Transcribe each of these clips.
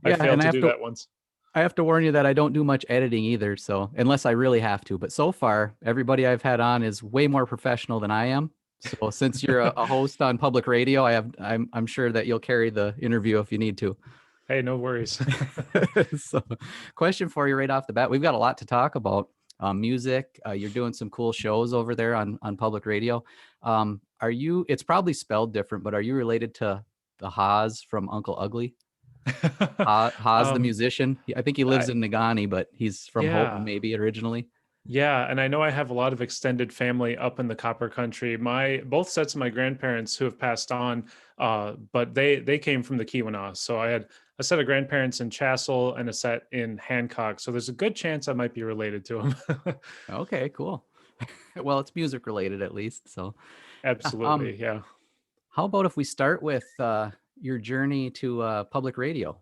I Yeah, failed and to do that once. I have to warn you that I don't do much editing either, so unless I really have to. But so far, everybody I've had on is way more professional than I am. So since you're a host on public radio, I'm sure that you'll carry the interview if you need to. Hey, no worries. So, question for you right off the bat. We've got a lot to talk about. Music. You're doing some cool shows over there on public radio. Are you? It's probably spelled different, but are you related to the Haas from Uncle Ugly? Haas, the um, musician. I think he lives I, in Nagani, but he's from Houghton, yeah. maybe originally. Yeah, and I know I have a lot of extended family up in the Copper Country. My both sets of my grandparents who have passed on, but they came from the Keweenaw. So I had a set of grandparents in Chassel and a set in Hancock. So there's a good chance I might be related to them. Okay, cool. Well, it's music related at least. So, yeah. Absolutely, yeah. How about if we start with your journey to public radio?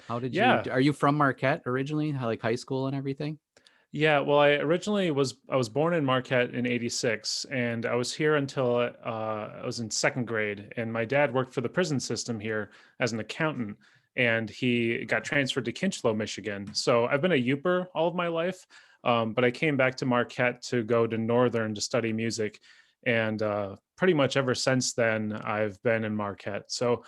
How did you? Yeah. Are you from Marquette originally? Like high school and everything? Yeah, well, I was born in Marquette in '86, and I was here until I was in second grade. And my dad worked for the prison system here as an accountant, and he got transferred to Kinchlow, Michigan. So I've been a Youper all of my life, but I came back to Marquette to go to Northern to study music, and pretty much ever since then I've been in Marquette. So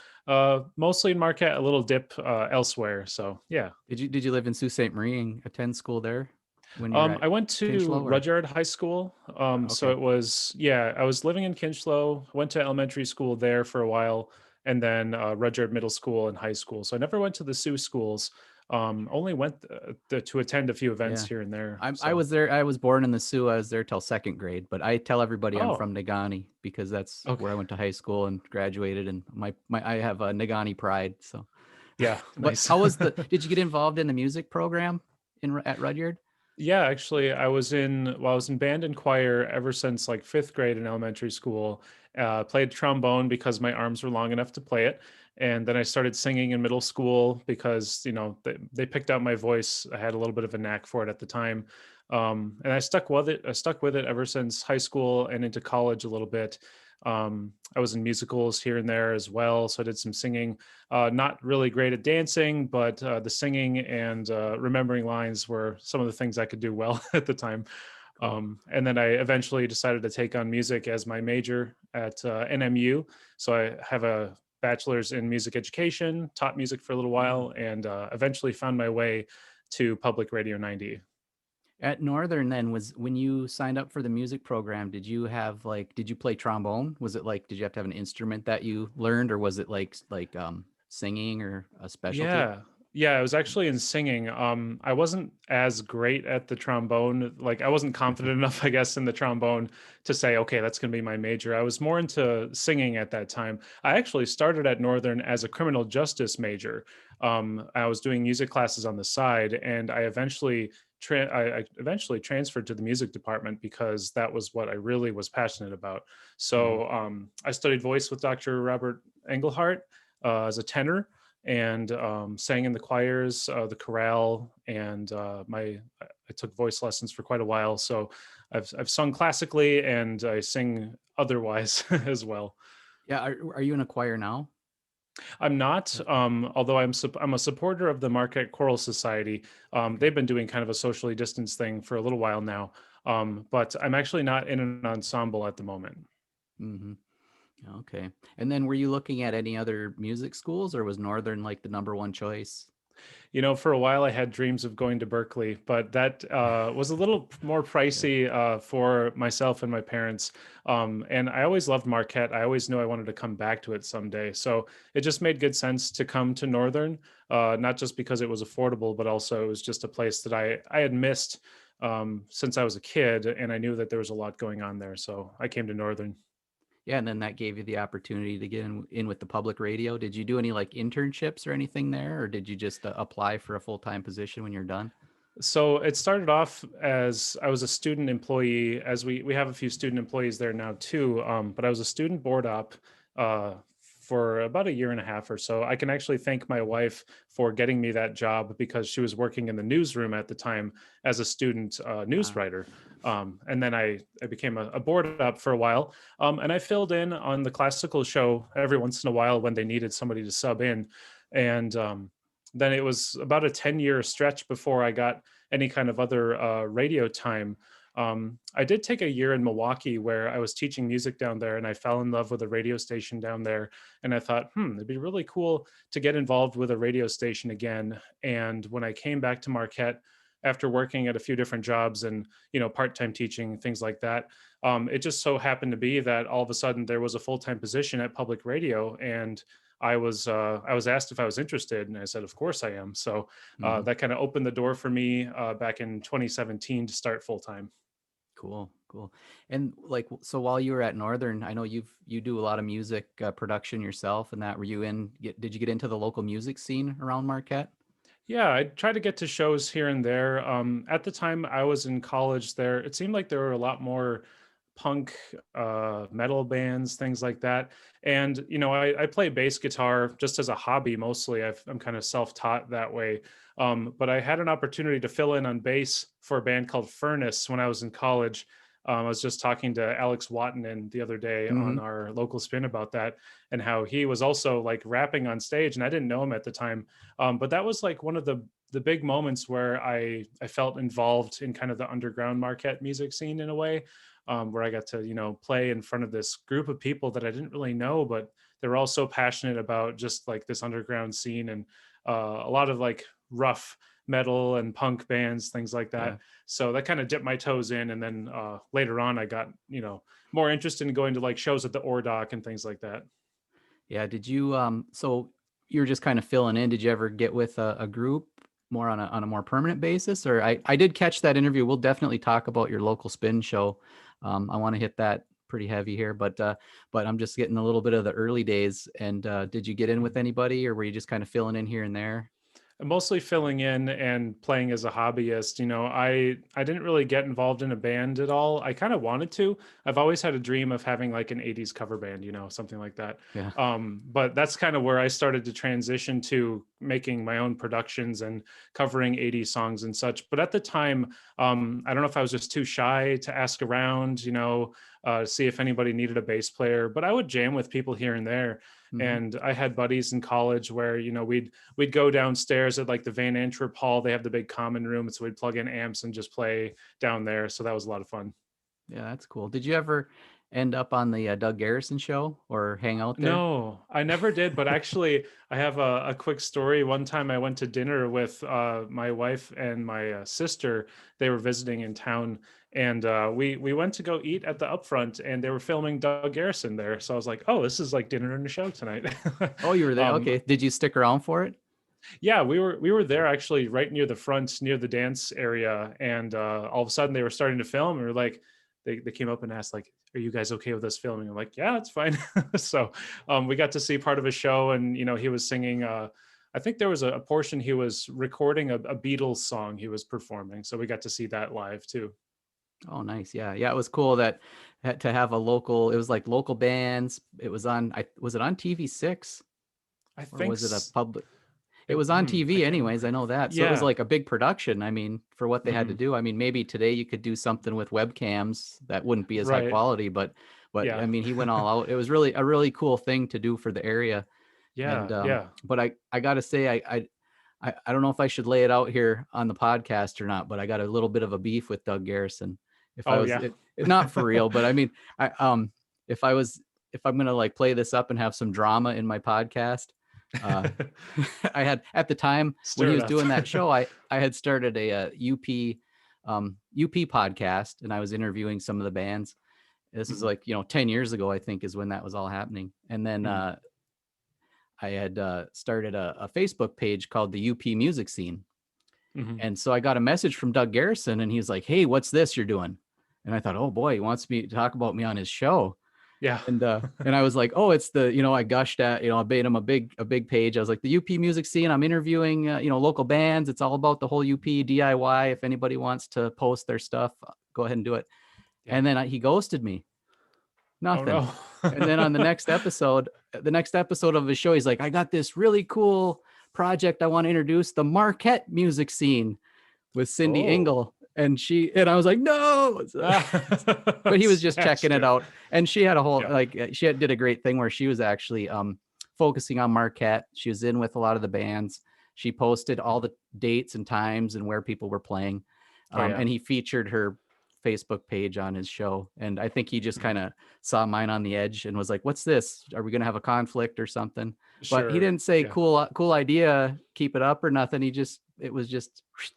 mostly in Marquette, a little dip elsewhere. So yeah. Did you live in Sault Ste. Marie and attend school there when you were at I went to Kinchlow or Rudyard High School. So okay. it was, yeah, I was living in Kinchlow, went to elementary school there for a while, and then Rudyard Middle School and high school. So I never went to the Sioux schools. Only went to attend a few events Yeah. here and there. I So, was there. I was born in the Sioux. I was there till second grade, but I tell everybody I'm oh, from Nagani because that's okay. where I went to high school and graduated. And my I have a Nagani pride. So, Yeah, but nice. how was the? Did you get involved in the music program at Rudyard? Yeah, actually, I was in band and choir ever since like fifth grade in elementary school. Played trombone because my arms were long enough to play it, and then I started singing in middle school because they picked out my voice. I had a little bit of a knack for it at the time, and I stuck with it. I stuck with it ever since high school and into college a little bit. I was in musicals here and there as well, so I did some singing. Not really great at dancing, but the singing and remembering lines were some of the things I could do well at the time. Cool. And then I eventually decided to take on music as my major at NMU. So I have a bachelor's in music education, taught music for a little while, and eventually found my way to Public Radio 90. At Northern, then was when you signed up for the music program, did you have like did you play trombone? Was it like did you have to have an instrument that you learned or was it like singing or a specialty? Yeah. Yeah, I was actually in singing. I wasn't as great at the trombone. Like I wasn't confident enough, I guess, in the trombone to say, okay, that's going to be my major. I was more into singing at that time. I actually started at Northern as a criminal justice major. I was doing music classes on the side, and I eventually transferred to the music department because that was what I really was passionate about. Mhm. So I studied voice with Dr. Robert Englehart as a tenor and sang in the choirs, the chorale, and I took voice lessons for quite a while. So I've sung classically and I sing otherwise as well. Yeah, are you in a choir now? I'm not, although I'm a supporter of the Marquette Choral Society. Okay. They've been doing kind of a socially distanced thing for a little while now, but I'm actually not in an ensemble at the moment. Hmm. Okay. And then were you looking at any other music schools or was Northern like the number one choice? For a while I had dreams of going to Berkeley, but that was a little more Yeah. pricey for myself and my parents. And I always loved Marquette. I always knew I wanted to come back to it someday. So it just made good sense to come to Northern, not just because it was affordable, but also it was just a place that I had missed since I was a kid. And I knew that there was a lot going on there. So I came to Northern. Yeah, and then that gave you the opportunity to get in with the public radio. Did you do any like internships or anything there, or did you just apply for a full-time position when you're done? So it started off as I was a student employee, as we have a few student employees there now too. But I was a student board op for about a year and a half or so. I can actually thank my wife for getting me that job because she was working in the newsroom at the time as a student news Uh, writer. And then I became a board op for a while. And I filled in on the classical show every once in a while when they needed somebody to sub in. And then it was about a 10-year stretch before I got any kind of other radio time. I did take a year in Milwaukee where I was teaching music down there, and I fell in love with a radio station down there. And I thought, it'd be really cool to get involved with a radio station again. And when I came back to Marquette after working at a few different jobs and part-time teaching, things like that, it just so happened to be that all of a sudden there was a full-time position at public radio, and I was asked if I was interested, and I said, of course I am. So Mhm. that kind of opened the door for me back in 2017 to start full time. Cool, cool. And like, so while you were at Northern, I know you do a lot of music production yourself, and that were you did you get into the local music scene around Marquette? Yeah, I try to get to shows here and there. At the time I was in college, there it seemed like there were a lot more punk, metal bands, things like that. And I play bass guitar just as a hobby mostly. I'm kind of self-taught that way. But I had an opportunity to fill in on bass for a band called Furnace when I was in college. I was just talking to Alex Wattanen the other day on Hmm. our local spin about that, and how he was also like rapping on stage, and I didn't know him at the time. But that was like one of the big moments where I felt involved in kind of the underground Marquette music scene in a way, where I got to play in front of this group of people that I didn't really know, but they were all so passionate about just like this underground scene, and a lot of like rough metal and punk bands, things like Yeah. that. So that kind of dipped my toes in, and then later on I got more interested in going to like shows at the Ordoc and things like that. Yeah. Did you so you're just kind of filling in. Did you ever get with a group more on a more permanent basis? Or I did catch that interview. We'll definitely talk about your local spin show. I want to hit that pretty heavy here, but I'm just getting a little bit of the early days. And did you get in with Mhm. anybody, or were you just kind of filling in here and there? Mostly filling in and playing as a hobbyist. I didn't really get involved in a band at all. I kind of wanted to. I've always had a dream of having like an 80s cover band, something like that. Yeah. But that's kind of where I started to transition to making my own productions and covering 80s songs and such. But at the time, I don't know if I was just too shy to ask around, see if anybody needed a bass player, but I would jam with people here and there. Hmm. And I had buddies in college where we'd go downstairs at like the Van Antwerp Hall. They have the big common room, so we'd plug in amps and just play down there. So that was a lot of fun. Yeah, that's cool. Did you ever end up on the Doug Garrison show or hang out there? No, I never did. But actually, I have a quick story. One time I went to dinner with my wife and my sister. They were visiting in town, and we went to go eat at the Upfront, and they were filming Doug Garrison there. So I was like, oh, this is like dinner and a show tonight. Oh, you were there. um, Okay. Did you stick around for it? Yeah, we were there actually right near the front, near the dance area, and all of a sudden they were starting to film, and we are like, they came up and asked like, "Are you guys okay with us filming?" I'm like, "Yeah, it's fine." So we got to see part of a show, and he was singing. I think there was a portion he was recording a Beatles song he was performing, so we got to see that live too. Oh, nice. Yeah. Yeah. It was cool that to have a local, it was like local bands. It was was it on TV6 I or think was it a public? It it, was on I TV can't anyways. remember. I know that. So it was Yeah. like a big production. I mean, for what they had to Mhm. do. I mean, maybe today you could do something with webcams that wouldn't be as high Right. quality, but I Yeah. mean, he went all out. It was really a really cool thing to do for the area. And Yeah. Yeah. but I gotta say, I don't know if I should lay it out here on the podcast or not, but I got a little bit of a beef with Doug Garrison. If I Oh was yeah. not for real, but I mean, I if I was if I'm gonna like play this up and have some drama in my podcast, uh, I had at the time when Stir he it was up. doing that show, I had started a, UP UP podcast, and I was interviewing some of the bands. This is Mhm. like 10 years ago, I think, is when that was all happening. And then Mhm. I had started a Facebook page called the UP Music Scene. Mhm. And so I got a message from Doug Garrison, and he's like, "Hey, what's this you're doing?" And I thought, "Oh boy, he wants me to talk about me on his show." Yeah. And I was like, "Oh, it's the I gushed at I made him a big page. I was like, the UP Music Scene. I'm interviewing local bands. It's all about the whole UP DIY. If anybody wants to post their stuff, go ahead and do it." Yeah. And then he ghosted me. Oh Nothing. no. And then on the next episode of his show, he's like, "I got this really cool project I want to introduce, the Marquette music scene with Cindy Oh. Engel." And I was like, "No." But he was just checking Snatched it it. out. And she had a whole, Yeah. like, did a great thing where she was actually focusing on Marquette. She was in with a lot of the bands, she posted all the dates and times and where people were playing. Oh yeah. And he featured her Facebook page on his show. And I think he just kind of saw mine on the edge and was like, what's this? Are we going to have a conflict or something? But he Sure. didn't say Yeah. cool idea, keep it up or nothing. It was just, Just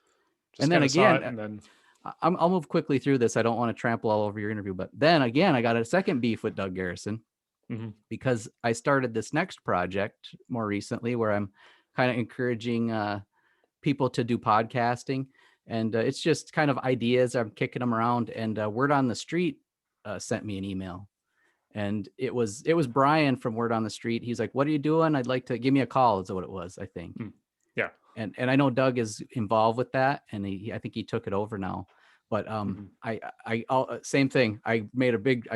and then kind of saw again, it and then. I'll move quickly through this. I don't want to trample all over your interview, but then again, I got a second beef with Doug Garrison because I started this next project more recently where I'm kind of encouraging people to do podcasting. And it's just kind of ideas. I'm kicking them around. And Word on the Street sent me an email. And it was Brian from Word on the Street. He's like, what are you doing? I'd like to give me a call, is what it was, I think. Yeah. And I know Doug is involved with that. And I think he took it over now. But I same thing. I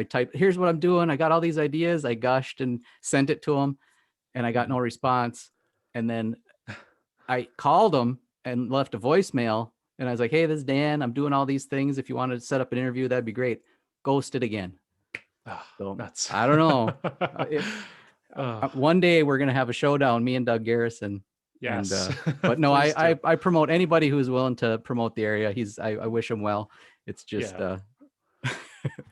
typed, here's what I'm doing. I got all these ideas. I gushed and sent it to him and I got no response. And then I called him and left a voicemail. And I was like, hey, this is Dan. I'm doing all these things. If you want to set up an interview, that'd be great. Ghosted again. So Nuts. I don't know. One day we're going to have a showdown, me and Doug Garrison. Yes. And, but no, I promote anybody who's willing to promote the area. I wish him well. It's just,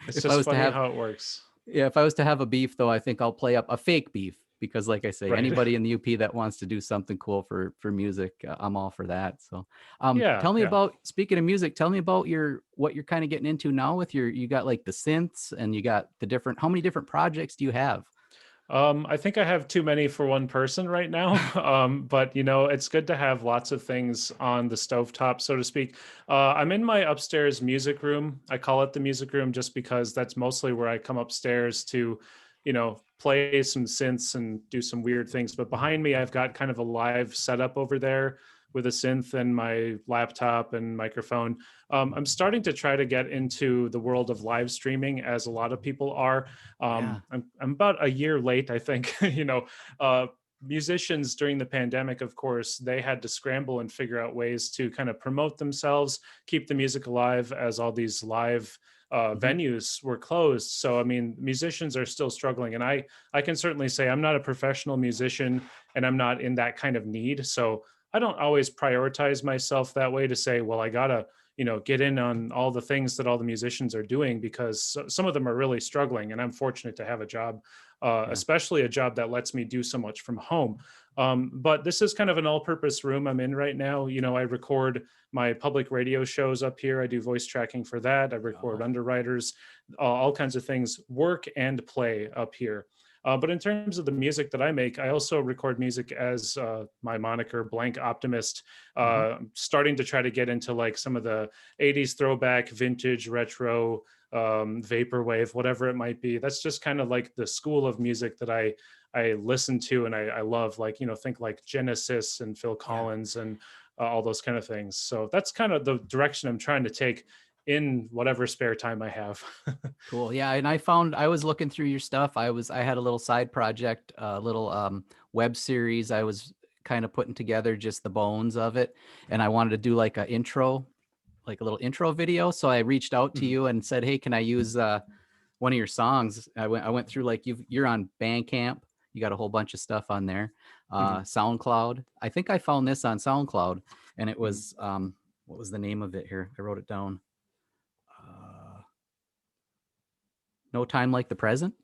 it's just funny how it works. Yeah. If I was to have a beef though, I think I'll play up a fake beef because like I say, anybody in the UP that wants to do something cool for music, I'm all for that. So, tell me about, speaking of music, tell me about what you're kind of getting into now with you got like the synths and you got how many different projects do you have? I think I have too many for one person right now, but it's good to have lots of things on the stovetop, so to speak. I'm in my upstairs music room. I call it the music room just because that's mostly where I come upstairs to, play some synths and do some weird things. But behind me, I've got kind of a live setup over there with a synth and my laptop and microphone. I'm starting to try to get into the world of live streaming, as a lot of people are. I'm about a year late, I think. Musicians during the pandemic, of course, they had to scramble and figure out ways to kind of promote themselves, keep the music alive as all these live venues were closed. So, I mean, musicians are still struggling. And I can certainly say I'm not a professional musician and I'm not in that kind of need. So I don't always prioritize myself that way to say, well, I gotta, get in on all the things that all the musicians are doing, because some of them are really struggling. And I'm fortunate to have a job, especially a job that lets me do so much from home. But this is kind of an all-purpose room I'm in right now. I record my public radio shows up here. I do voice tracking for that. I record underwriters, all kinds of things, work and play up here. But in terms of the music that I make, I also record music as my moniker, Blank Optimist, starting to try to get into like some of the 80s throwback, vintage, retro, vaporwave, whatever it might be. That's just kind of like the school of music that I listen to and I love, like, think like Genesis and Phil Collins and all those kind of things. So that's kind of the direction I'm trying to take in whatever spare time I have. Cool. Yeah. And I was looking through your stuff. I had a little side project, a little web series. I was kind of putting together just the bones of it. And I wanted to do like a little intro video. So I reached out to you and said, hey, can I use one of your songs? I went through, like, you're on Bandcamp. You got a whole bunch of stuff on there. SoundCloud. I think I found this on SoundCloud, and it was, what was the name of it here? I wrote it down. No Time Like the Present.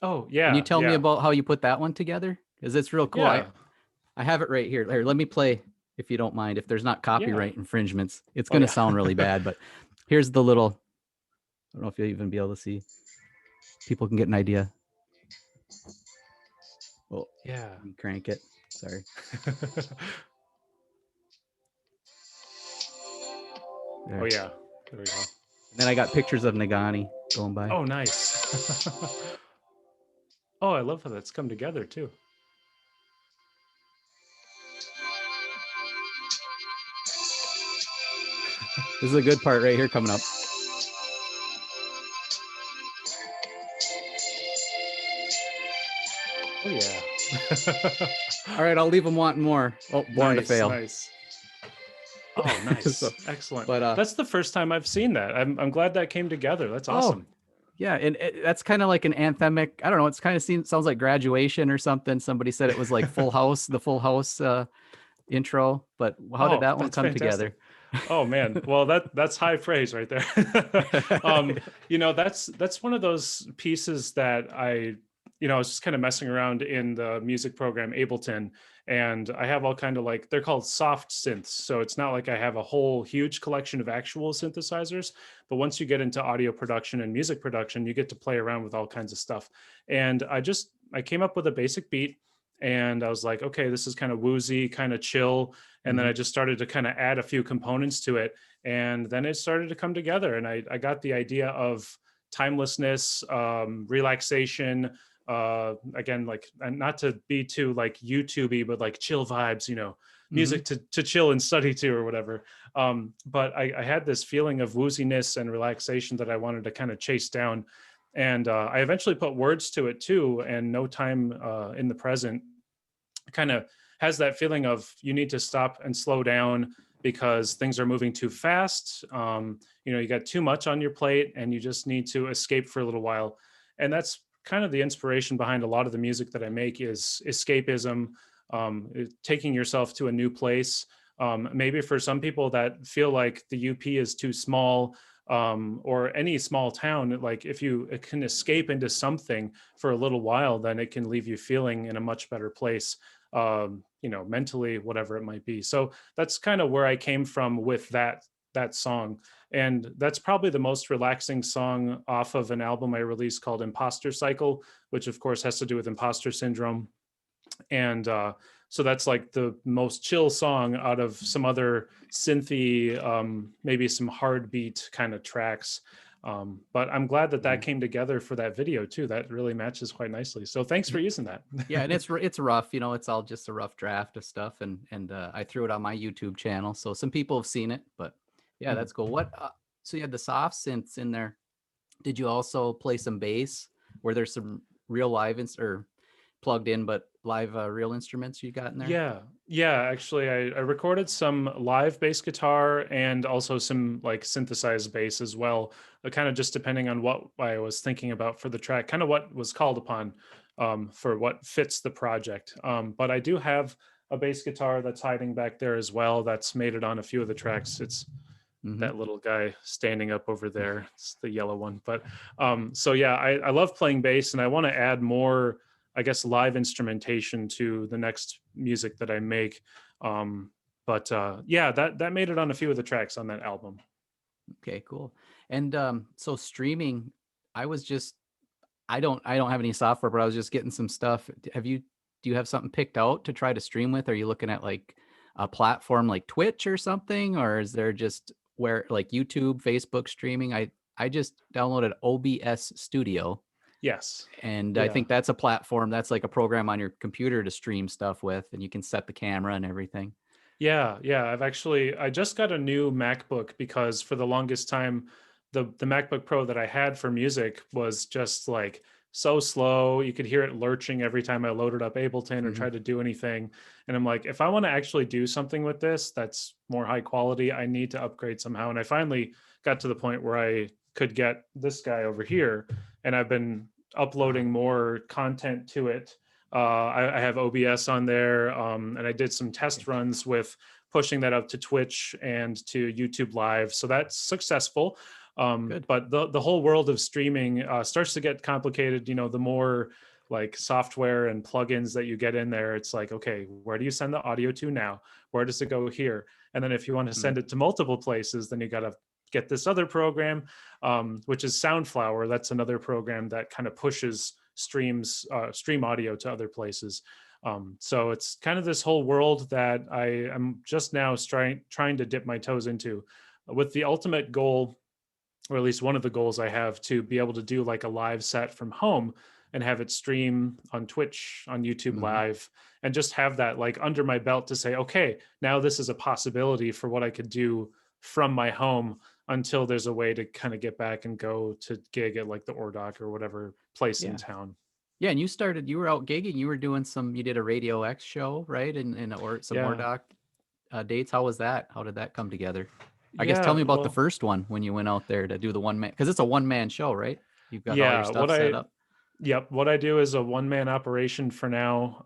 Oh yeah. Can you tell me about how you put that one together? Because it's real cool. Yeah. I have it right here. Here, let me play, if you don't mind, if there's not copyright infringements. It's going to sound really bad, but here's the little, I don't know if you'll even be able to see. People can get an idea. Well, yeah. Let me crank it. Sorry. Oh yeah. There we go. And then I got pictures of Nagani going by. Oh, nice. Oh, I love how that's come together too. This is a good part right here coming up. Oh yeah. All right, I'll leave them wanting more. Oh, born to fail. Nice. Oh, nice. So, excellent. But that's the first time I've seen that. I'm glad that came together. That's awesome. Yeah, and that's kind of like an anthemic. I don't know. It's kind of sounds like Graduation or something. Somebody said it was like Full House, the Full House intro, but how did Oh, that one that's come fantastic. together? Oh man, well that's high praise right there. That's one of those pieces that I was just kind of messing around in the music program Ableton, and I have all kind of like they're called soft synths. So it's not like I have a whole huge collection of actual synthesizers, but once you get into audio production and music production, you get to play around with all kinds of stuff. And I came up with a basic beat, and I was like, okay, this is kind of woozy, kind of chill, and then I Hmm. just started to kind of add a few components to it, and then it started to come together, and I got the idea of timelessness, relaxation, again, like, and not to be too like YouTubey, but like chill vibes, Hmm. music to chill and study to or whatever. But I had this feeling of wooziness and relaxation that I wanted to kind of chase down, and I eventually put words to it too. And no time in the present kind of has that feeling of you need to stop and slow down because things are moving too fast. You got too much on your plate and you just need to escape for a little while. And that's kind of the inspiration behind a lot of the music that I make is escapism, taking yourself to a new place. Maybe for some people that feel like the UP is too small, or any small town, like if you can escape into something for a little while, then it can leave you feeling in a much better place, mentally, whatever it might be. So that's kind of where I came from with that song. And that's probably the most relaxing song off of an album I released called Imposter Cycle, which of course has to do with imposter syndrome. And so that's like the most chill song out of some other synthy, maybe some hard beat kind of tracks. But I'm glad that that Yeah. came together for that video too. That really matches quite nicely. So thanks for using that. Yeah, and it's rough, it's all just a rough draft of stuff, and I threw it on my YouTube channel, so some people have seen it, but yeah, Mhm. that's cool. So you had the soft synths in there. Did you also play some bass? Were there some real live or plugged in, but live real instruments you got in there? Yeah. Actually, I recorded some live bass guitar and also some like synthesized bass as well. Kind of just depending on what I was thinking about for the track, kind of what was called upon, for what fits the project. But I do have a bass guitar that's hiding back there as well. That's made it on a few of the tracks. It's Mm-hmm. that little guy standing up over there. It's the yellow one. But so yeah, I love playing bass, and I want to add more, I guess, live instrumentation to the next music that I make. But yeah, that made it on a few of the tracks on that album. Okay, cool. And so streaming, I was just I don't have any software, but I was just getting some stuff. Do you have something picked out to try to stream with? Are you looking at like a platform like Twitch or something, or is there just where like YouTube, Facebook streaming? I just downloaded OBS Studio, Yes. and I Yeah. think that's a platform that's like a program on your computer to stream stuff with, and you can set the camera and everything. Yeah. I just got a new MacBook because for the longest time, the MacBook Pro that I had for music was just like so slow. You could hear it lurching every time I loaded up Ableton or Hmm. tried to do anything. And I'm like, if I want to actually do something with this that's more high quality, I need to upgrade somehow. And I finally got to the point where I could get this guy over here, and I've been Ah, uploading more content to it. I have OBS on there, and I did some okay, test runs with pushing that up to Twitch and to YouTube Live. So that's successful. good. But the whole world of streaming starts to get complicated. The more like software and plugins that you get in there, it's like, okay, where do you send the audio to now? Where does it go here? And then if you want to Mm, send it to multiple places, then you got to get this other program, which is Soundflower. That's another program that kind of pushes stream audio to other places. So it's kind of this whole world that I am just now trying to dip my toes into, with the ultimate goal, or at least one of the goals I have, to be able to do like a live set from home and have it stream on Twitch, on YouTube mhm. Live, and just have that like under my belt to say, okay, now this is a possibility for what I could do from my home until there's a way to kind of get back and go to gig at like the Ordoc or whatever place in Yeah. town. Yeah, and you were out gigging, you were doing you did a Radio X show, right? And or some Yeah. Ordoc dates. How was that? How did that come together? I guess tell Yeah. me about the Well, first one when you went out there to do the one man, because it's a one man show, right? You've got all your yeah. stuff set up. Yep. What I do is a one-man operation for now.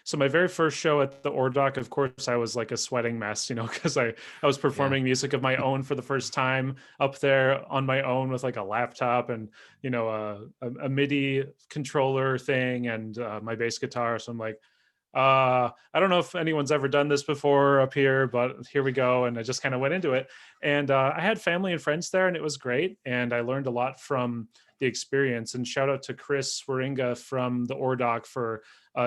So my very first show at the Ordoc, of course, I was like a sweating mess, because I was Yeah. performing music of my own for the first time up there on my own with like a laptop and a MIDI controller thing and my bass guitar. So I'm like, I don't know if anyone's ever done this before up here, but here we go. And I just kind of went into it. And I had family and friends there, and it was great. And I learned a lot from the experience. And shout out to Chris Waringa from the Ordoc for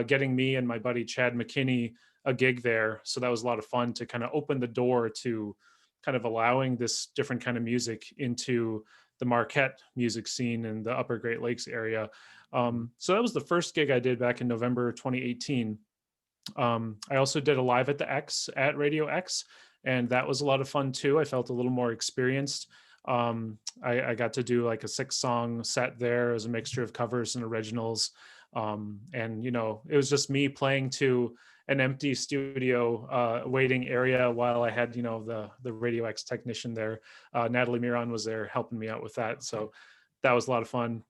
getting me and my buddy Chad McKinney a gig there. So that was a lot of fun to kind of open the door to kind of allowing this different kind of music into the Marquette music scene in the Upper Great Lakes area. Mhm. So that was the first gig I did back in November 2018. I also did a live at the X at Radio X, and that was a lot of fun too. I felt a little more experienced. I got to do like a 6-song set there. It was a mixture of covers and originals. And it was just me playing to an empty studio waiting area while I had the Radio X technician there. Natalie Miron was there helping me out with that, so that was a lot of fun.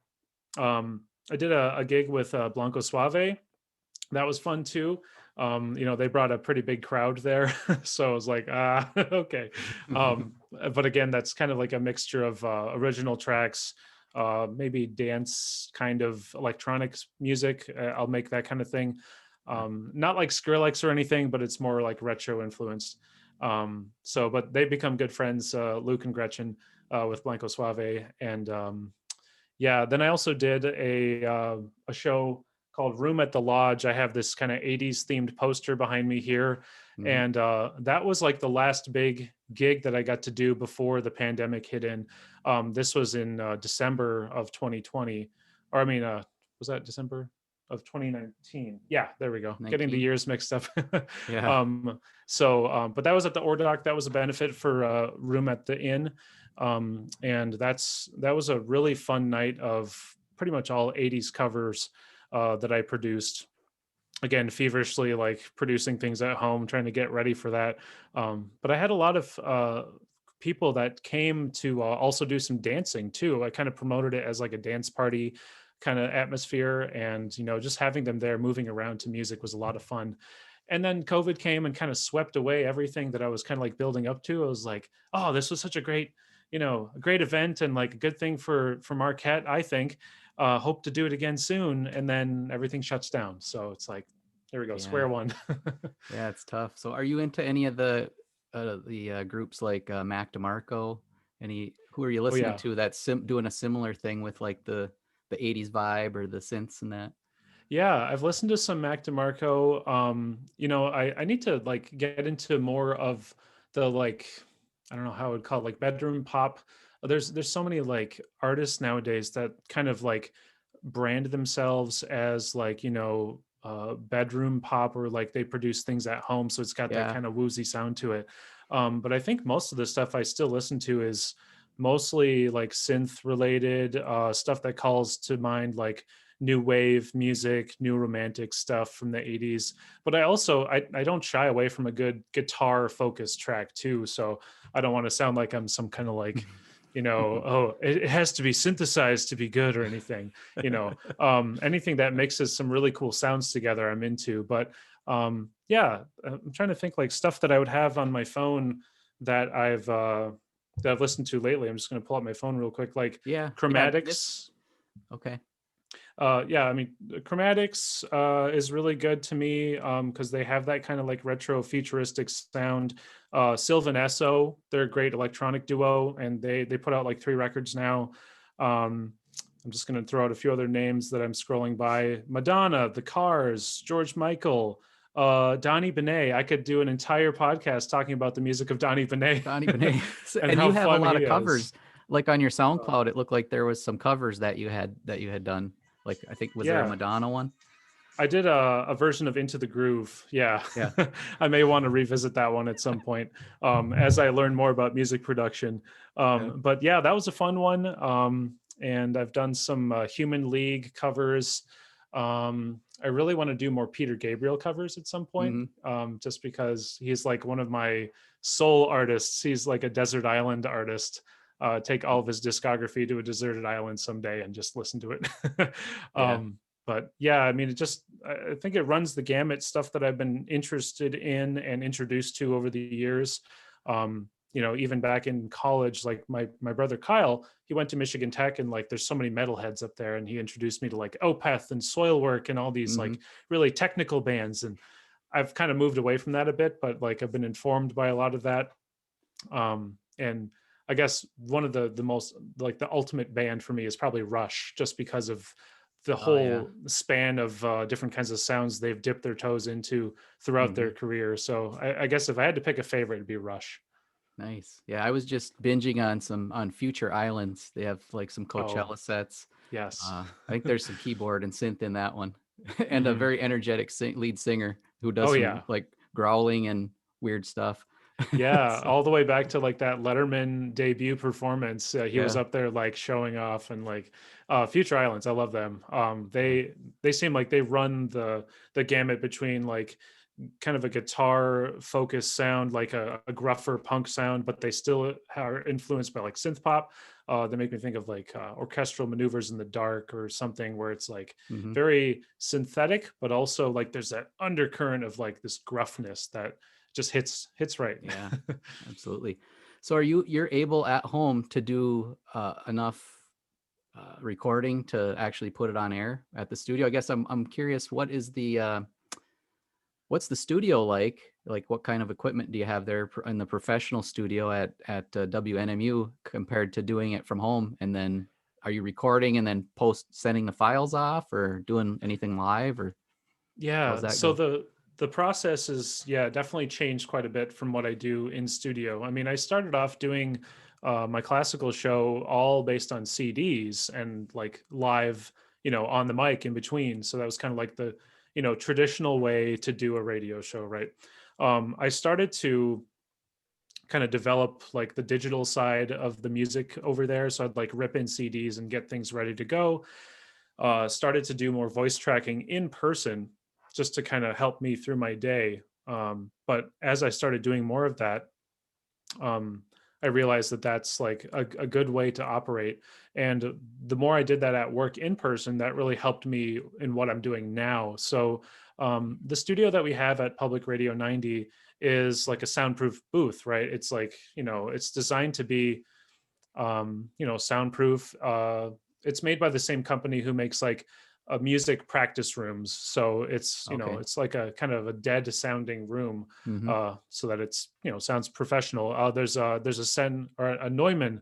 I did a gig with Blanco Suave. That was fun too. They brought a pretty big crowd there, so I was like, okay. But again, that's kind of like a mixture of original tracks, maybe dance kind of electronics music. I'll make that kind of thing. Yeah. Not like Skrillex or anything, but it's more like retro influenced. But they've become good friends, Luke and Gretchen, with Blanco Suave, and yeah, then I also did a show called Room at the Lodge. I have this kind of 80s themed poster behind me here. Mhm. And that was like the last big gig that I got to do before the pandemic hit in. This was in December of 2020. Or I mean, was that December of 2019? Yeah, there we go. Getting the 19. years mixed up. Yeah. But that was at the Ordoc. That was a benefit for Room at the Inn. And that was a really fun night of pretty much all 80s covers that I produced. Again, feverishly like producing things at home, trying to get ready for that. But I had a lot of people that came to also do some dancing too. I kind of promoted it as like a dance party kind of atmosphere, and just having them there moving around to music was a lot of fun. And then COVID came and kind of swept away everything that I was kind of like building up to. I was like, oh, this was such a great event and like a good thing for Marquette, I think. Hope to do it again soon. And then everything shuts down. So it's like, there we go, Yeah. square one. Yeah, it's tough. So are you into any of the groups like Mac DeMarco? Who are you Oh listening yeah. to that's doing a similar thing with like the 80s vibe or the synths and that? Yeah, I've listened to some Mac DeMarco. I need to like get into more of the like, I don't know how I would call it, like bedroom pop. There's so many like artists nowadays that kind of like brand themselves as like, bedroom pop, or like they produce things at home. So it's got that Yeah. kind of woozy sound to it. But I think most of the stuff I still listen to is mostly like synth related stuff that calls to mind like new wave music, new romantic stuff from the 80s. But I don't shy away from a good guitar focused track too. So I don't want to sound like I'm some kind of like, oh, it has to be synthesized to be good or anything. Anything that mixes some really cool sounds together, I'm into. But yeah, I'm trying to think like stuff that I would have on my phone that I've listened to lately. I'm just going to pull up my phone real quick, like Yeah. Yeah. This Chromatics. okay. Yeah, I mean, Chromatics is really good to me because they have that kind of like retro futuristic sound. Sylvan Esso, they're a great electronic duo, and they put out like 3 records now. Um, I'm just going to throw out a few other names that I'm scrolling by: Madonna, The Cars, George Michael, Donny Benet. I could do an entire podcast talking about the music of Donny Benet Donnie Benet. and And how you have a fun lot he of is. covers. Like on your Uh, SoundCloud, it looked like there was some covers that you had done. Like I think was there a yeah, Madonna one? I did a version of Into the Groove. Yeah. Yeah. I may want to revisit that one at some point as I learn more about music production. Yeah. But yeah, that was a fun one. And I've done some Human League covers. I really want to do more Peter Gabriel covers at some point, Hmm. just because he's like one of my soul artists. He's like a desert island artist. take all of his discography to a deserted island someday and just listen to it. Yeah. But yeah, I mean, I think it runs the gamut, stuff that I've been interested in and introduced to over the years. Even back in college, like my brother Kyle, he went to Michigan Tech, and like there's so many metalheads up there, and he introduced me to like Opeth and Soilwork and all these Hmm. like really technical bands. And I've kind of moved away from that a bit, but like I've been informed by a lot of that. And I guess one of the most like the ultimate band for me is probably Rush, just because of the Oh yeah. whole span of different kinds of sounds they've dipped their toes into throughout Hmm. their career. So I guess if I had to pick a favorite, it'd be Rush. Nice. Yeah, I was just binging on some on Future Islands. They have like some Oh, Coachella sets. yes. I think there's some keyboard and synth in that one, and a Hmm. very energetic lead singer who does Oh some yeah. like growling and weird stuff. Yeah, So all the way back to like that Letterman debut performance. He was yeah. up there like showing off, and like Future Islands. I love them. Yeah. They seem like they run the gamut between like kind of a guitar focused sound, like a gruffer punk sound, but they still are influenced by like synth pop. They make me think of like orchestral maneuvers in the dark or something, where it's like Hmm. very synthetic, but also like there's that undercurrent of like this gruffness that just hits right. Yeah, absolutely. So you're able at home to do enough recording to actually put it on air at the studio? I guess I'm curious, what's the studio like? Like, what kind of equipment do you have there in the professional studio at WNMU compared to doing it from home? And then are you recording and then post sending the files off, or doing anything live, or how's Yeah, that so go? the process is, yeah, definitely changed quite a bit from what I do in studio. I mean, I started off doing my classical show all based on CDs and like live, on the mic in between. So that was kind of like the, traditional way to do a radio show, right? I started to kind of develop like the digital side of the music over there. So I'd like rip in CDs and get things ready to go. Started to do more voice tracking in person just to kind of help me through my day. But as I started doing more of that, um, I realized that that's like a good way to operate. And the more I did that at work in person, that really helped me in what I'm doing now. So the studio that we have at Public Radio 90 is like a soundproof booth, right? It's like, it's designed to be soundproof. It's made by the same company who makes like music practice rooms. So it's, Okay. it's like a kind of a dead sounding room, Hmm. so that it's, sounds professional. There's a Sen or a Neumann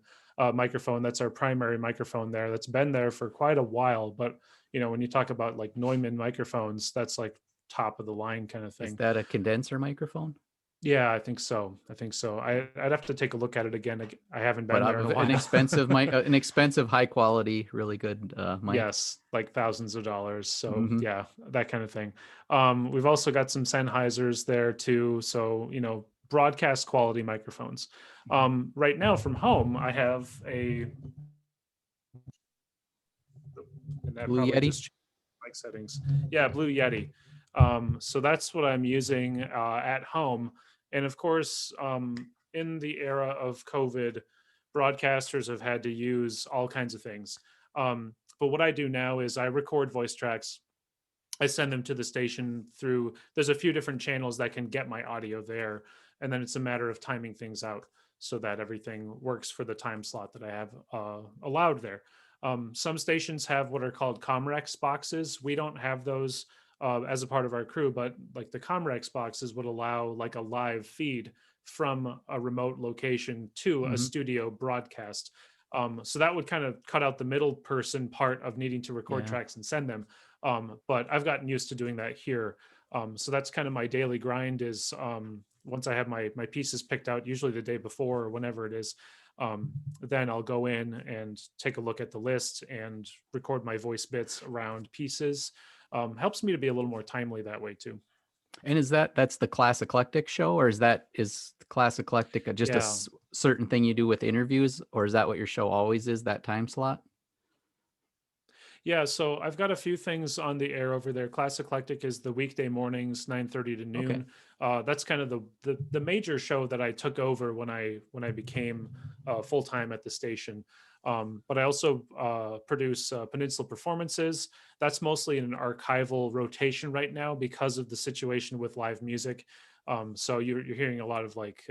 microphone. That's our primary microphone there. That's been there for quite a while. But, when you talk about like Neumann microphones, that's like top of the line kind of Is thing. that a condenser microphone? Yeah, I think so. I think so. I'd have to take a look at it again. I haven't But been there in a an while. expensive mic, an expensive, high quality, really good mic. Yes, like thousands of dollars. So Hmm. yeah, that kind of thing. We've also got some Sennheisers there too. So, broadcast quality microphones. Right now from home, I have and that Blue probably Yeti. just changed mic settings. Yeah, Blue Yeti. So that's what I'm using at home. And of course, in the era of COVID, broadcasters have had to use all kinds of things. But what I do now is I record voice tracks. I send them to the station through, there's a few different channels that can get my audio there. And then it's a matter of timing things out so that everything works for the time slot that I have allowed there. Some stations have what are called Comrex boxes. We don't have those as a part of our crew, but like the Comrex boxes would allow like a live feed from a remote location to a Hmm. studio broadcast. So that would kind of cut out the middle person part of needing to record Yeah. tracks and send them. But I've gotten used to doing that here. So that's kind of my daily grind is once I have my pieces picked out, usually the day before or whenever it is, then I'll go in and take a look at the list and record my voice bits around pieces. Helps me to be a little more timely that way too. And that's the Class Eclectic show, or is the Class Eclectic just a Yeah. certain thing you do with interviews, or is that what your show always is, that time slot? Yeah, so I've got a few things on the air over there. Class Eclectic is the weekday mornings, 9:30 to Okay. noon. That's kind of the major show that I took over when I became full time at the station. But I also produce Peninsula Performances. That's mostly in an archival rotation right now because of the situation with live music. So you're hearing a lot of like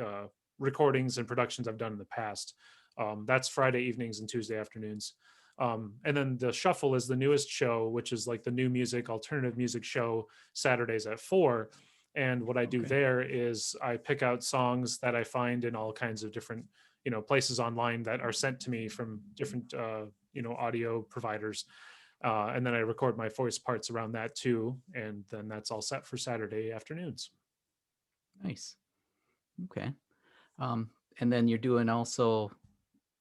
recordings and productions I've done in the past. That's Friday evenings and Tuesday afternoons. And then the Shuffle is the newest show, which is like the new music, alternative music show, Saturdays at 4. And what I do Okay. there is I pick out songs that I find in all kinds of different, places online that are sent to me from different, audio providers. And then I record my voice parts around that too. And then that's all set for Saturday afternoons. Nice. Okay. Um, and then you're doing also,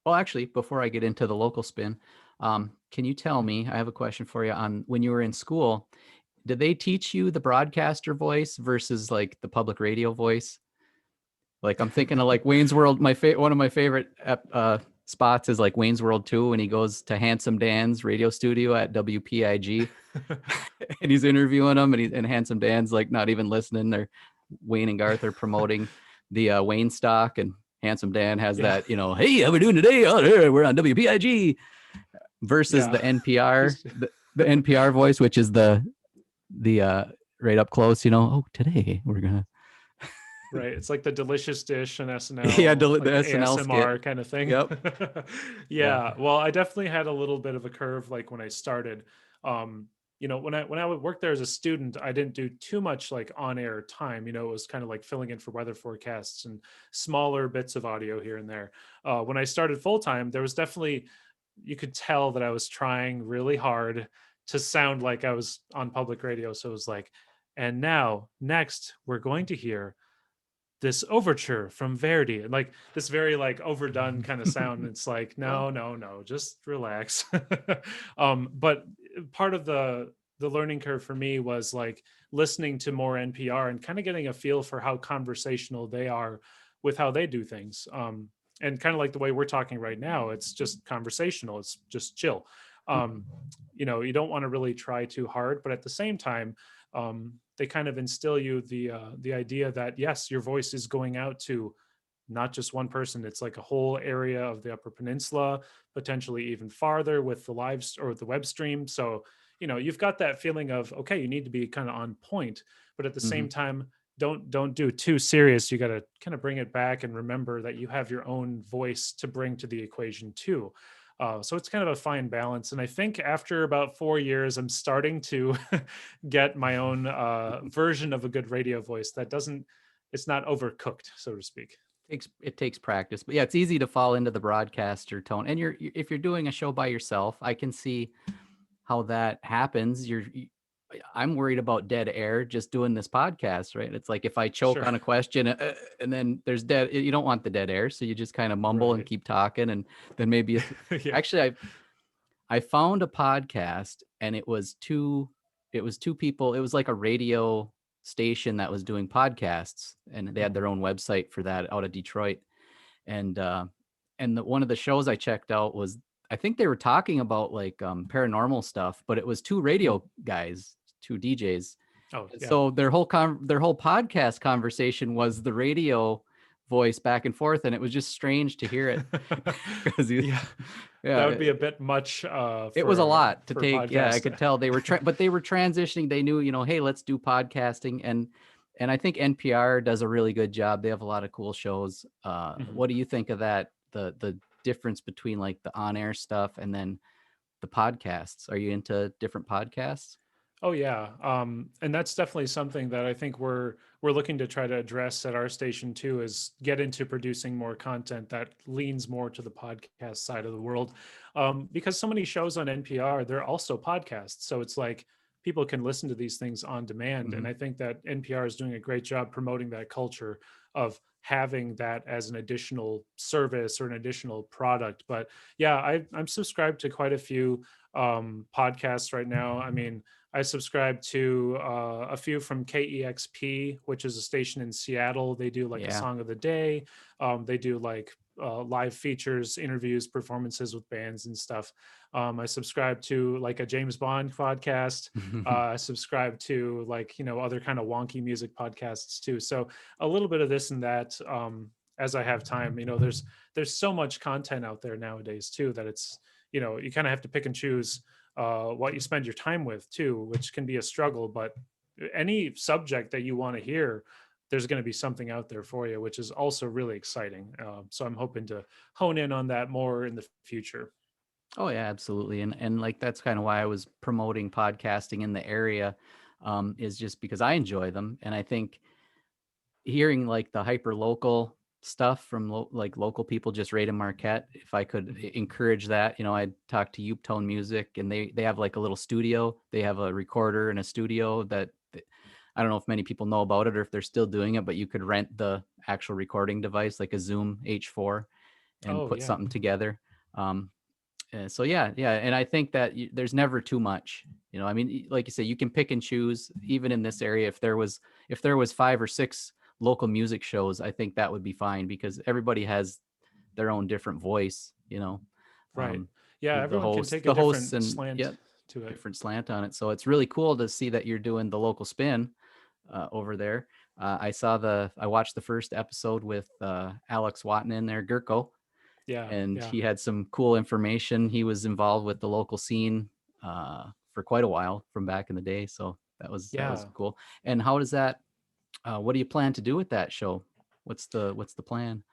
well, actually, before I get into the local spin, can you tell me, I have a question for you on when you were in school, did they teach you the broadcaster voice versus like the public radio voice? Like I'm thinking of like Wayne's World. One of my favorite spots is like Wayne's World 2 when he goes to Handsome Dan's radio studio at WPIG and he's interviewing him and Handsome Dan's like not even listening. They're Wayne and Garth are promoting the Wayne stock and Handsome Dan has Yeah. that, hey, how we doing today? Oh, we're on WPIG versus Yeah. the NPR, He's the NPR voice, which is the right up close, oh, today we're gonna right. It's like the delicious dish and yeah, SNL, the like SNL skit. ASMR kind of thing. Yep. Yeah. Yeah. Well, I definitely had a little bit of a curve like when I started. When I would work there as a student, I didn't do too much like on-air time. It was kind of like filling in for weather forecasts and smaller bits of audio here and there. When I started full time, there was definitely, you could tell that I was trying really hard to sound like I was on public radio. So it was like, and now next we're going to hear this overture from Verdi, and like this very like overdone kind of sound. And it's like, Yeah. no, no, no, just relax. But part of the learning curve for me was like listening to more NPR and kind of getting a feel for how conversational they are with how they do things. And kind of like the way we're talking right now, it's just conversational. It's just chill. Um, you don't want to really try too hard, but at the same time, they kind of instill you the idea that yes, your voice is going out to not just one person. It's like a whole area of the Upper Peninsula, potentially even farther with the or the web stream. So you've got that feeling of okay, you need to be kind of on point, but at the Mm-hmm. same time, don't do it too serious. You got to kind of bring it back and remember that you have your own voice to bring to the equation too. So it's kind of a fine balance. And I think after about 4 years, I'm starting to get my own version of a good radio voice that it's not overcooked, so to speak. It takes practice, but yeah, it's easy to fall into the broadcaster tone. And if you're doing a show by yourself, I can see how that happens. I'm worried about dead air just doing this podcast, right? It's like if I choke Sure. on a question and then there's dead, you don't want the dead air, so you just kind of mumble and Right. keep talking, and then maybe Yeah. actually I found a podcast and it was two people. It was like a radio station that was doing podcasts and they had Mhm. their own website for that out of Detroit. And one of the shows I checked out was I think they were talking about like paranormal stuff, but it was two Hmm. radio guys, two DJs. Oh, And yeah. so their whole podcast conversation was the radio voice back and forth, and it was just strange to hear it because Yeah. That would yeah, be a bit much it was a lot to for a take. Yeah, I podcast. could tell they were but they were transitioning. They knew, hey, let's do podcasting. And I think NPR does a really good job. They have a lot of cool shows. Mhm. What do you think of that? The difference between like the on-air stuff and then the podcasts. Are you into different podcasts? Oh yeah, and that's definitely something that I think we're looking to try to address at our station too. Is get into producing more content that leans more to the podcast side of the world, because so many shows on NPR they're also podcasts. So it's like people can listen to these things on demand, and Mhm. I think that NPR is doing a great job promoting that culture of having that as an additional service or an additional product. But yeah, I'm subscribed to quite a few podcasts right now. I mean, I subscribe to a few from KEXP, which is a station in Seattle. They do like a Yeah. song of the day. They do like live features, interviews, performances with bands and stuff. I subscribe to like a James Bond podcast. I subscribe to like, other kind of wonky music podcasts too. So a little bit of this and that. as I have time. There's so much content out there nowadays too, that it's, you kind of have to pick and choose what you spend your time with too, which can be a struggle. But any subject that you want to hear, there's going to be something out there for you, which is also really exciting. So I'm hoping to hone in on that more in the future. Oh yeah, absolutely. And like that's kind of why I was promoting podcasting in the area, is just because I enjoy them. And I think hearing like the hyper local stuff from like local people just right in Marquette, if I could encourage that, I'd talk to Tone Music, and they have like a little studio. They have a recorder and a studio that I don't know if many people know about it or if they're still doing it, but you could rent the actual recording device like a Zoom H4 and Oh put yeah. something together. Um, so yeah, and I think that there's never too much. I mean, like you say, you can pick and choose. Even in this area, if there was 5 or 6 local music shows, I think that would be fine because everybody has their own different voice. Right. Um, Yeah, the everyone can hosts, take a the hosts, different and slant yeah, to it. different slant on it. So it's really cool to see that you're doing the local spin over there. I watched the first episode with Alex Watton in there, Gurko, Yeah, and yeah, he had some cool information. He was involved with the local scene for quite a while from back in the day, so that was yeah. cool. And how does that? What do you plan to do with that show? What's the plan?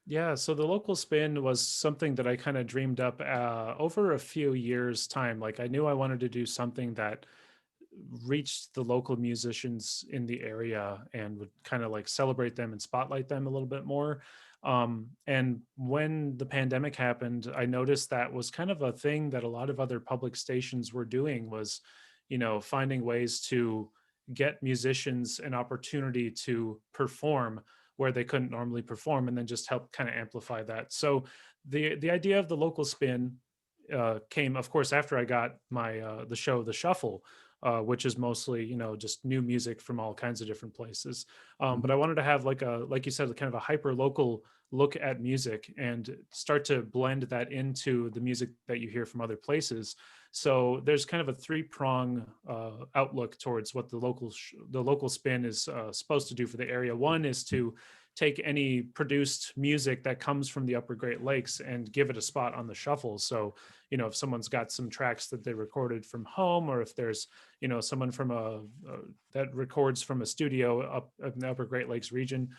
Yeah, so the local spin was something that I kind of dreamed up over a few years' time. Like I knew I wanted to do something that reached the local musicians in the area and would kind of like celebrate them and spotlight them a little bit more. And when the pandemic happened, I noticed that was kind of a thing that a lot of other public stations were doing was, finding ways to get musicians an opportunity to perform where they couldn't normally perform, and then just help kind of amplify that. So the idea of the local spin came, of course, after I got my the show The Shuffle, which is mostly just new music from all kinds of different places. But Hmm. I wanted to have like you said, kind of a hyper local look at music and start to blend that into the music that you hear from other places. So there's kind of a three-prong outlook towards what the local spin is supposed to do for the area. One is to take any produced music that comes from the Upper Great Lakes and give it a spot on the shuffle. So, if someone's got some tracks that they recorded from home, or if there's, someone from that records from a studio up in the Upper Great Lakes region,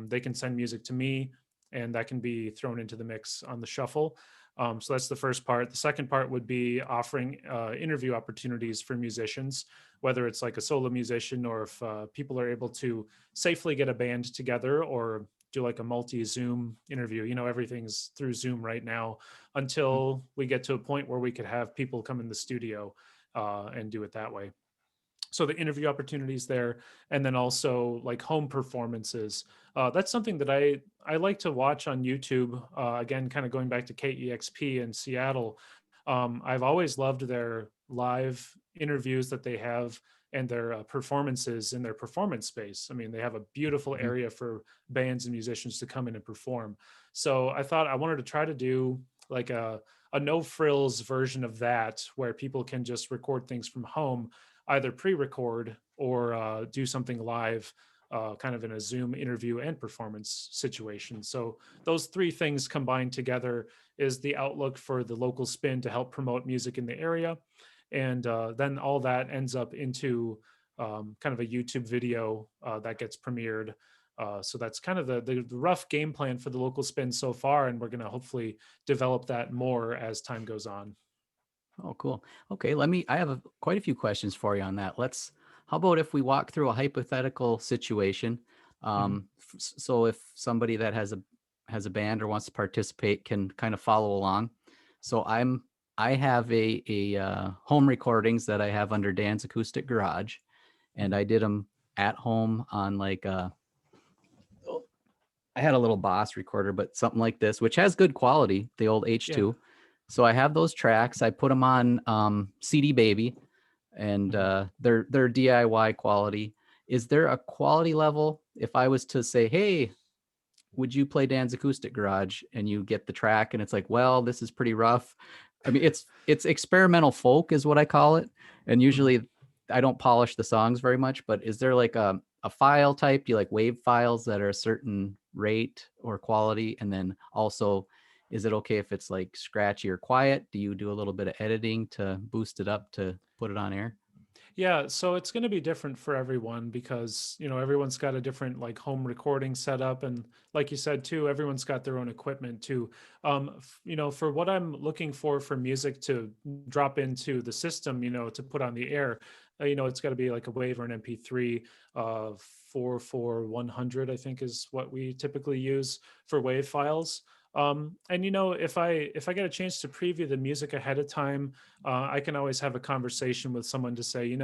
they can send music to me, and that can be thrown into the mix on the shuffle. So that's the first part. The second part would be offering interview opportunities for musicians, whether it's like a solo musician, or if people are able to safely get a band together, or do like a multi Zoom interview. Everything's through Zoom right now, until we get to a point where we could have people come in the studio and do it that way. So the interview opportunities there, and then also like home performances. That's something that I like to watch on YouTube. Again, kind of going back to KEXP in Seattle. I've always loved their live interviews that they have, and their performances in their performance space. I mean, they have a beautiful Hmm. area for bands and musicians to come in and perform. So I thought I wanted to try to do like a no frills version of that, where people can just record things from home, either pre-record or do something live, kind of in a Zoom interview and performance situation. So those three things combined together is the outlook for the local spin to help promote music in the area. And then all that ends up into kind of a YouTube video that gets premiered. So that's kind of the rough game plan for the local spin so far, and we're going to hopefully develop that more as time goes on. Oh, cool. Okay, I have quite a few questions for you on that. How about if we walk through a hypothetical situation? Mhm. So if somebody that has a band or wants to participate can kind of follow along. So I have a home recordings that I have under Dan's Acoustic Garage, and Mhm. I did them at home on I had a little Boss recorder, but something like this, which has good quality, the old Yeah. H2. So I have those tracks. I put them on CD Baby, and Mhm. they're DIY quality. Is there a quality level if I was to say, hey, would you play Dan's Acoustic Garage, and you get the track and it's like, well, this is pretty rough. I mean, it's experimental folk is what I call it. And Mhm. usually I don't polish the songs very much, but is there like a file type? Do you like wave files that are a certain rate or quality? And then also, is it okay if it's like scratchy or quiet? Do you do a little bit of editing to boost it up to put it on air? Yeah, so it's going to be different for everyone because, everyone's got a different like home recording setup, and like you said too, everyone's got their own equipment too. For what I'm looking for music to drop into the system, to put on the air, it's got to be like a WAV or an MP3. 44100 I think is what we typically use for WAV files. And if I get a chance to preview the music ahead of time, I can always have a conversation with someone to say,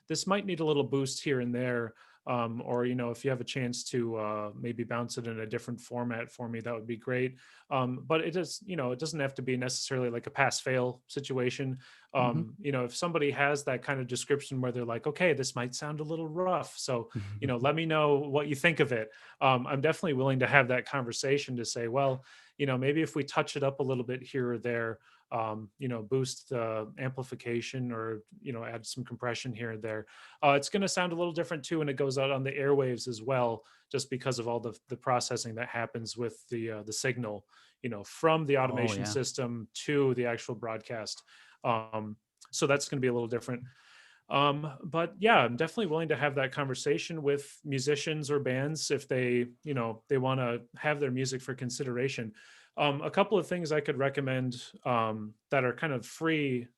this might need a little boost here and there. Or if you have a chance to maybe bounce it in a different format for me, that would be great. But it doesn't have to be necessarily like a pass fail situation. Hmm. If somebody has that kind of description where they're like, okay, this might sound a little rough, so let me know what you think of it. I'm definitely willing to have that conversation to say, well, maybe if we touch it up a little bit here or there, boost the amplification, or add some compression here and there, it's going to sound a little different too when it goes out on the airwaves as well, just because of all the processing that happens with the signal, from the Oh automation yeah. system to the actual broadcast. So that's going to be a little different. But yeah, I'm definitely willing to have that conversation with musicians or bands if they want to have their music for consideration. A couple of things I could recommend that are kind of free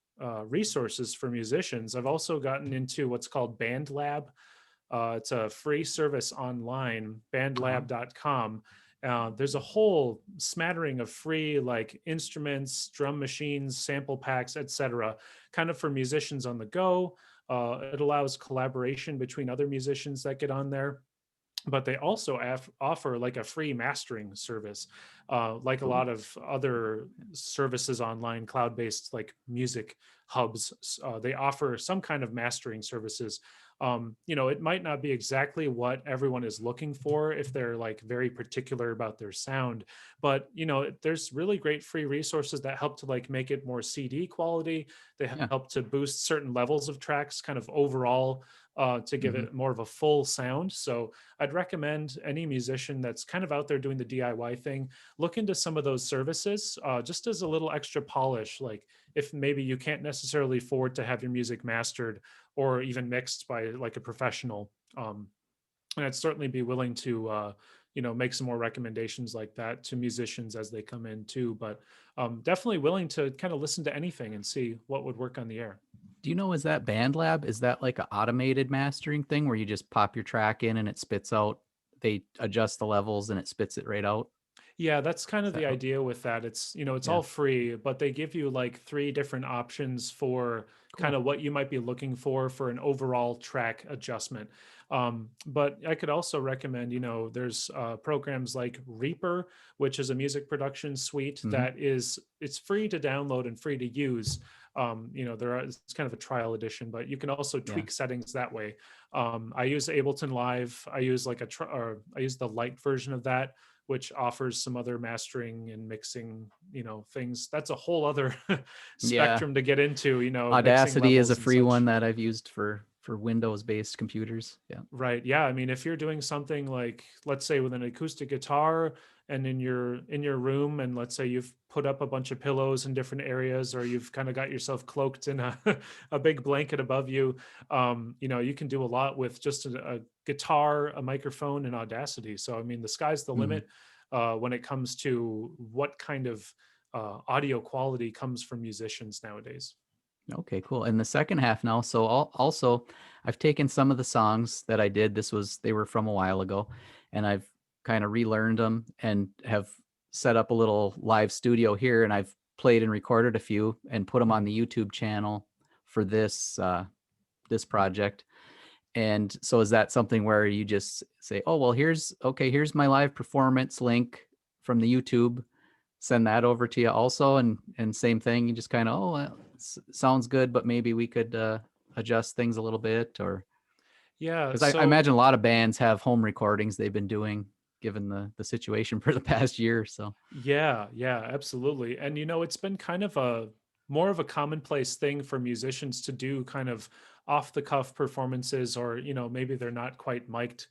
resources for musicians. I've also gotten into what's called BandLab. It's a free service online, Uh-huh. bandlab.com. There's a whole smattering of free like instruments, drum machines, sample packs, etc., kind of for musicians on the go. It allows collaboration between other musicians that get on there, but they also offer like a free mastering service, like a Cool. lot of other services online, cloud-based like music hubs. They offer some kind of mastering services. It might not be exactly what everyone is looking for if they're like very particular about their sound, but there's really great free resources that help to like make it more CD quality. They Yeah. help to boost certain levels of tracks kind of overall, to give Hmm. it more of a full sound. So I'd recommend any musician that's kind of out there doing the DIY thing, look into some of those services, just as a little extra polish. Like if maybe you can't necessarily afford to have your music mastered or even mixed by like a professional, and I'd certainly be willing to make some more recommendations like that to musicians as they come in too. But definitely willing to kind of listen to anything and see what would work on the air. Do you know, is that BandLab? Is that like an automated mastering thing where you just pop your track in and it spits out? They adjust the levels and it spits it right out. Yeah, that's kind Is of that the idea with that. It's yeah, all free, but they give you like three different options for kind cool. of what you might be looking for an overall track adjustment. But I could also recommend, there's programs like Reaper, which is a music production suite Hmm. that it's free to download and free to use. It's kind of a trial edition, but you can also Yeah. tweak settings that way. I use Ableton Live. I use or I use the light version of that, which offers some other mastering and mixing, things. That's a whole other Yeah. spectrum to get into, mixing Audacity is a levels and free one such. that I've used for Windows based computers. Yeah. Right. Yeah. I mean, if you're doing something like, let's say with an acoustic guitar and in your room, and let's say you've put up a bunch of pillows in different areas, or you've kind of got yourself cloaked in a, a big blanket above you, you can do a lot with just a guitar, a microphone, and Audacity. So, I mean, the sky's the Hmm. limit when it comes to what kind of audio quality comes from musicians nowadays. Okay, cool. And the second half now. So also, I've taken some of the songs that I did. They were from a while ago, and I've kind of relearned them and have set up a little live studio here. And I've played and recorded a few and put them on Mhm. the YouTube channel for this project. And so, is that something where you just say, "Oh, well, here's my live performance link from the YouTube." Send that over to you also, and same thing, you just kind of, oh, well, sounds good, but maybe we could adjust things a little bit, or Yeah. because I So imagine a lot of bands have home recordings they've been doing given the situation for the past year. So yeah, yeah, absolutely. And it's been kind of a more of a commonplace thing for musicians to do kind of off the cuff performances, or maybe they're not quite mic'd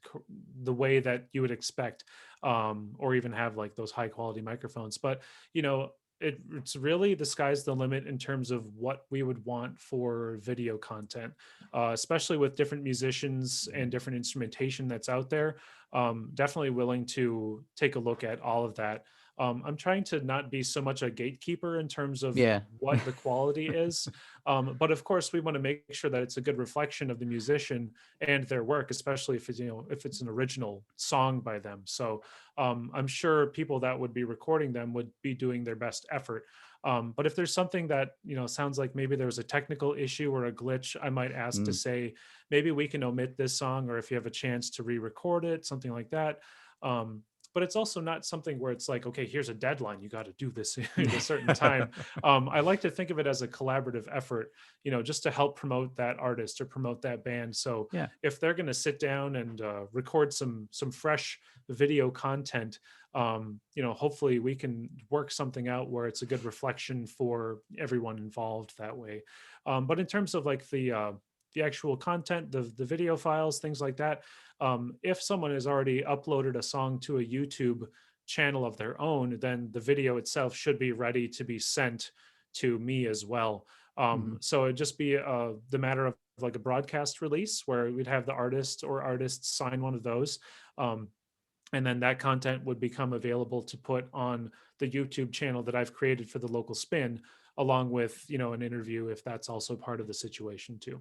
the way that you would expect, or even have like those high quality microphones. But you know it's really the sky's the limit in terms of what we would want for video content, especially with different musicians and different instrumentation that's out there. Definitely willing to take a look at all of that. I'm trying to not be so much a gatekeeper in terms of Yeah. what the quality is, but of course we want to make sure that it's a good reflection of the musician and their work, especially if it's if it's an original song by them. So I'm sure people that would be recording them would be doing their best effort. But if there's something that sounds like maybe there's a technical issue or a glitch, I might ask to Mm. say maybe we can omit this song, or if you have a chance to re-record it, something like that. Um, but it's also not something where it's like, okay, here's a deadline, you got to do this in a certain time. I like to think of it as a collaborative effort, just to help promote that artist or promote that band. So Yeah. if they're going to sit down and record some fresh video content, hopefully we can work something out where it's a good reflection for everyone involved that way. But in terms of like the actual content, the video files, things like that, if someone has already uploaded a song to a YouTube channel of their own, then the video itself should be ready to be sent to me as well. Mhm. So it'd just be the matter of like a broadcast release where we'd have the artist or artists sign one of those. Um, and then that content would become available to put on the YouTube channel that I've created for the local spin, along with an interview if that's also part of the situation too.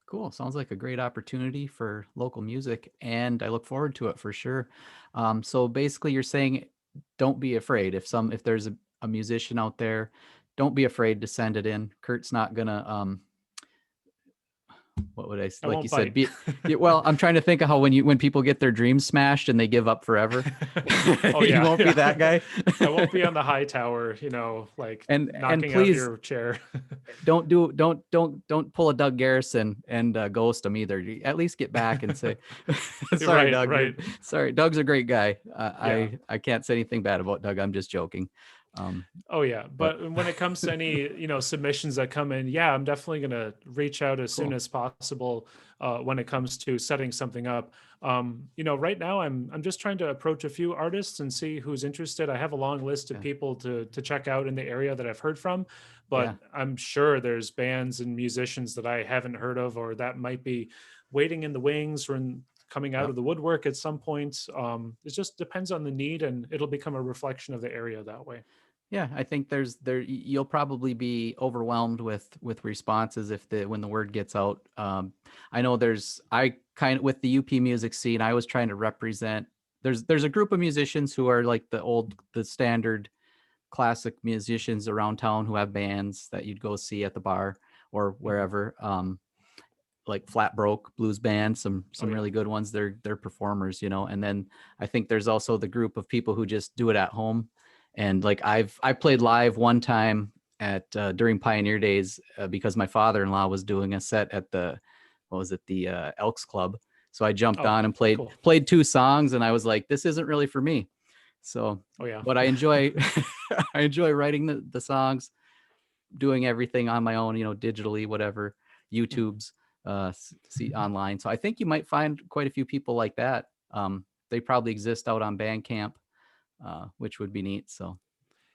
Cool. Sounds like a great opportunity for local music, and I look forward to it for sure. So basically, you're saying don't be afraid if there's a musician out there, don't be afraid to send it in. Kurt's not gonna what would I like you won't said, bite. be yeah, well, I'm trying to think of how when people get their dreams smashed and they give up forever. Oh You yeah, won't be yeah. that guy. I won't be on the high tower, like And knocking out please your chair. don't pull a Doug Garrison and ghost him either. At least get back and say, "Sorry, Right, Doug. right. Sorry, Doug's a great guy. Yeah. I can't say anything bad about Doug. I'm just joking." Um, Oh yeah, but but when it comes to any submissions that come in, yeah, I'm definitely gonna reach out as soon cool. as possible when it comes to setting something up. Right now I'm just trying to approach a few artists and see who's interested. I have a long list of Yeah, people to check out in the area that I've heard from, yeah, but I'm sure there's bands and musicians that I haven't heard of, or that might be waiting in the wings or coming out yep. of the woodwork at some point. It just depends on the need, and it'll become a reflection of the area that way. Yeah, I think you'll probably be overwhelmed with responses if the when the word gets out. I know I kind of with the UP music scene, I was trying to represent. There's a group of musicians who are like the standard classic musicians around town who have bands that you'd go see at the bar or Mhm. wherever. Like Flat Broke Blues Band, Oh some yeah. really good ones. They're performers, And then I think there's also the group of people who just do it at home. And like I played live one time at during Pioneer Days because my father-in-law was doing a set at the what was it the Elks Club. So I jumped Oh, on and cool. played two songs, and I was like, this isn't really for me. So, Oh yeah. but I enjoy I enjoy writing the songs, doing everything on my own, digitally, whatever, Mhm. YouTube's, see online. So I think you might find quite a few people like that. They probably exist out on Bandcamp, which would be neat. So, and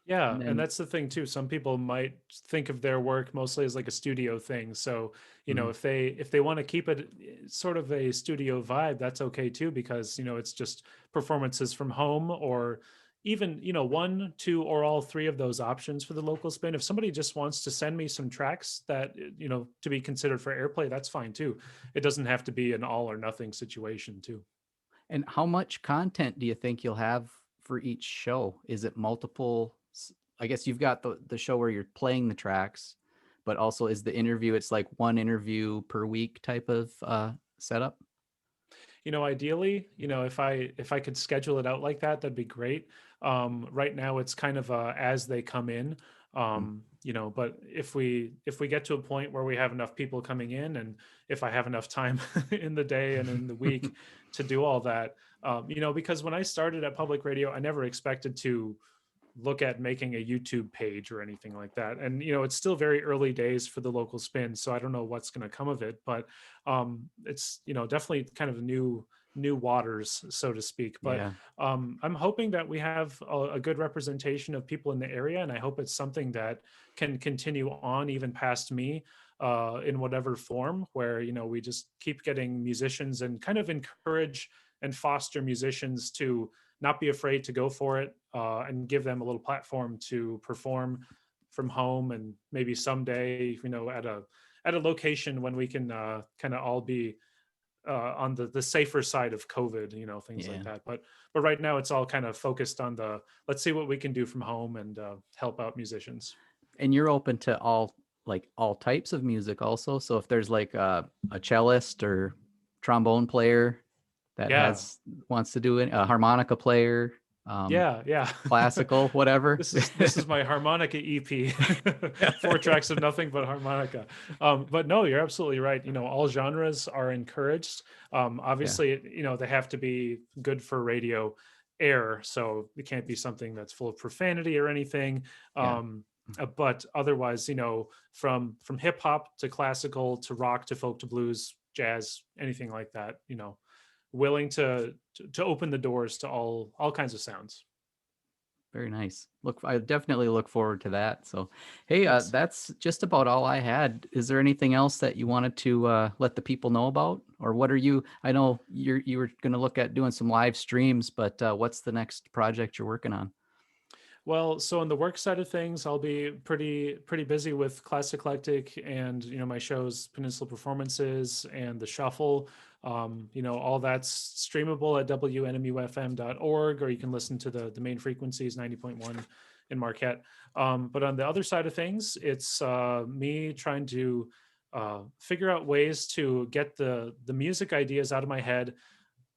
Yeah, and then, that's the thing too. Some people might think of their work mostly as like a studio thing. So, mm, if they want to keep it sort of a studio vibe, that's okay too, because it's just performances from home, or even, one, two, or all three of those options for the local spin. If somebody just wants to send me some tracks that, to be considered for airplay, that's fine too. It doesn't have to be an all or nothing situation too. and how much content do you think you'll have for each show? Is it multiple? I guess you've got the show where you're playing the tracks, but also is the interview, it's like one interview per week type of setup? Ideally, if I could schedule it out like that, that'd be great. Right now it's kind of as they come in. Mm, But if we get to a point where we have enough people coming in, and if I have enough time in the day and in the week to do all that, because when I started at public radio, I never expected to look at making a YouTube page or anything like that. And it's still very early days for the local spin, so I don't know what's going to come of it. But it's definitely kind of new waters, so to speak. But Yeah. I'm hoping that we have a good representation of people in the area, and I hope it's something that can continue on even past me, in whatever form, where we just keep getting musicians and kind of encourage and foster musicians to not be afraid to go for it, and give them a little platform to perform from home, and maybe someday at a location when we can kind of all be on the safer side of COVID, things like Yeah. that. But right now it's all kind of focused on the let's see what we can do from home and help out musicians. And you're open to all types of music also. So if there's like a cellist or trombone player that Yeah, has wants to do it, a harmonica player, yeah. classical, whatever. This is my harmonica EP. Four tracks of nothing but harmonica. But no, you're absolutely right. All genres are encouraged. Yeah. Obviously, they have to be good for radio air, so it can't be something that's full of profanity or anything. Yeah. But otherwise, from hip hop to classical to rock to folk to blues, jazz, anything like that. Willing to open the doors to all kinds of sounds. Very nice. I definitely look forward to that. So, hey, Thanks. that's just about all I had. Is there anything else that you wanted to let the people know about, or what are you? I know you were going to look at doing some live streams, but what's the next project you're working on? Well, so on the work side of things, I'll be pretty busy with Class Eclectic and my shows, Peninsula Performances and the Shuffle. All that's streamable at WNMUFM.org, or you can listen to the main frequencies, 90.1 in Marquette. But on the other side of things, it's me trying to figure out ways to get the music ideas out of my head